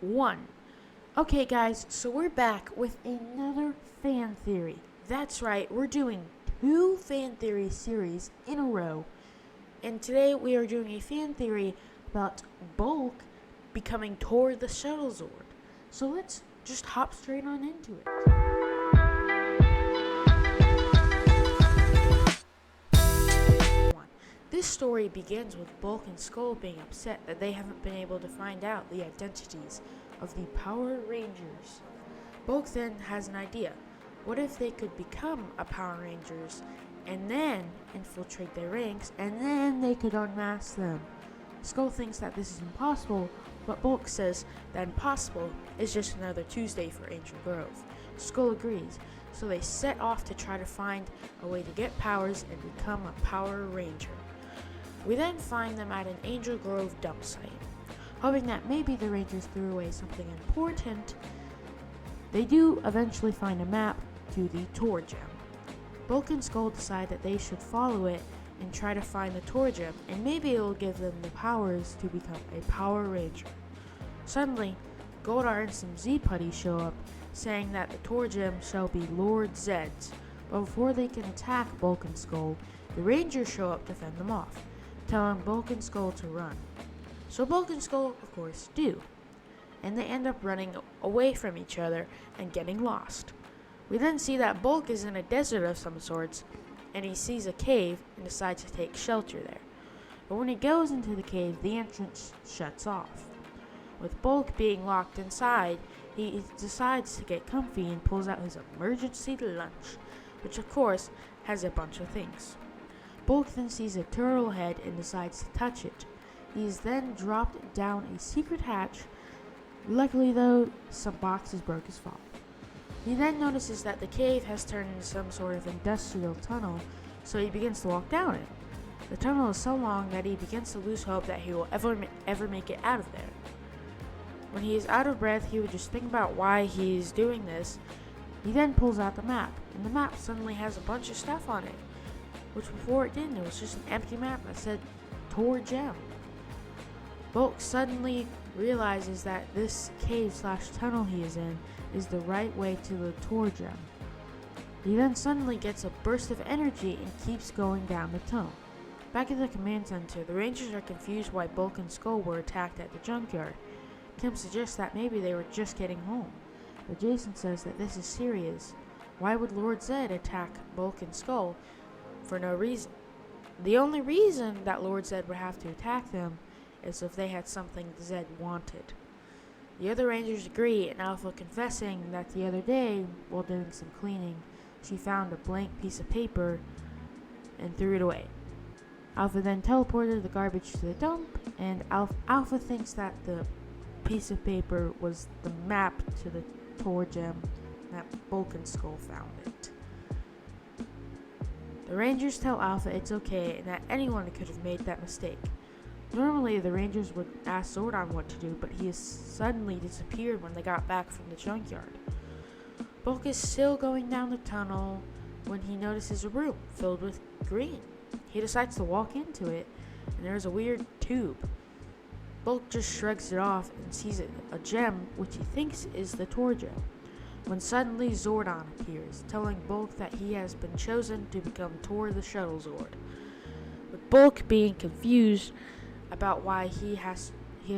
1. Okay guys, so we're back with another fan theory. That's right, we're doing 2 fan theory series in a row. And today we are doing a fan theory about Bulk becoming Tor the Shuttle Zord. So let's just hop straight on into it. This story begins with Bulk and Skull being upset that they haven't been able to find out the identities of the Power Rangers. Bulk then has an idea. What if they could become a Power Rangers and then infiltrate their ranks and then they could unmask them? Skull thinks that this is impossible, but Bulk says that impossible is just another Tuesday for Angel Grove. Skull agrees, so they set off to try to find a way to get powers and become a Power Ranger. We then find them at an Angel Grove dump site. Hoping that maybe the Rangers threw away something important, they do eventually find a map to the Tor Gem. Bulk and Skull decide that they should follow it and try to find the Tor Gem, and maybe it will give them the powers to become a Power Ranger. Suddenly, Goldar and some Z-Putties show up, saying that the Tor Gem shall be Lord Zed's, but before they can attack Bulk and Skull, the Rangers show up to fend them off, telling Bulk and Skull to run. So Bulk and Skull, of course, do, and they end up running away from each other and getting lost. We then see that Bulk is in a desert of some sorts, and he sees a cave and decides to take shelter there. But when he goes into the cave, the entrance shuts off. With Bulk being locked inside, he decides to get comfy and pulls out his emergency lunch, which of course has a bunch of things. Bulk then sees a turtle head and decides to touch it. He is then dropped down a secret hatch. Luckily though, some boxes broke his fall. He then notices that the cave has turned into some sort of industrial tunnel, so he begins to walk down it. The tunnel is so long that he begins to lose hope that he will ever make it out of there. When he is out of breath, he would just think about why he's doing this. He then pulls out the map, and the map suddenly has a bunch of stuff on it, which before it didn't. It was just an empty map that said Tor Gem. Bulk suddenly realizes that this cave/tunnel he is in is the right way to the Tor Gem. He then suddenly gets a burst of energy and keeps going down the tunnel. Back at the command center, the Rangers are confused why Bulk and Skull were attacked at the junkyard. Kim suggests that maybe they were just getting home, but Jason says that this is serious. Why would Lord Zed attack Bulk and Skull for no reason? The only reason that Lord Zed would have to attack them is if they had something Zed wanted. The other Rangers agree, and Alpha confessing that the other day, while doing some cleaning, she found a blank piece of paper and threw it away. Alpha then teleported the garbage to the dump, and Alpha thinks that the piece of paper was the map to the Tor Gem, that Bulk and Skull found it. The Rangers tell Alpha it's okay and that anyone could have made that mistake. Normally, the Rangers would ask Zord what to do, but he has suddenly disappeared when they got back from the junkyard. Bulk is still going down the tunnel when he notices a room filled with green. He decides to walk into it, and there's a weird tube. Bulk just shrugs it off and sees a gem, which he thinks is the Tor Gem, when suddenly Zordon appears, telling Bulk that he has been chosen to become Tor the Shuttle Zord. With Bulk being confused about why he has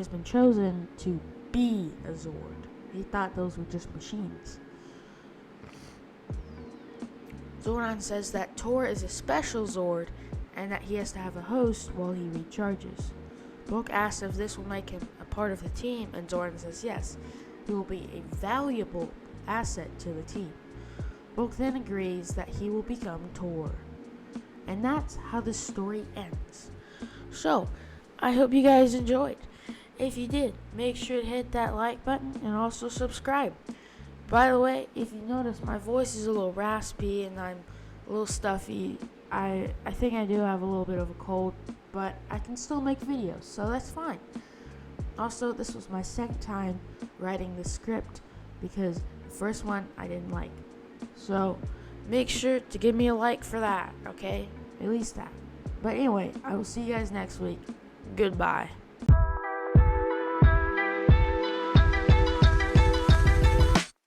been chosen to be a Zord. He thought those were just machines. Zordon says that Tor is a special Zord and that he has to have a host while he recharges. Bulk asks if this will make him a part of the team, and Zordon says yes, he will be a valuable asset to the team. Bulk then agrees that he will become Tor. And that's how the story ends. So, I hope you guys enjoyed. If you did, make sure to hit that like button and also subscribe. By the way, if you notice, my voice is a little raspy and I'm a little stuffy. I think I do have a little bit of a cold, but I can still make videos, so that's fine. Also, this was my second time writing the script because the first one I didn't like. So, make sure to give me a like for that, okay? At least that. But anyway, I will see you guys next week. Goodbye.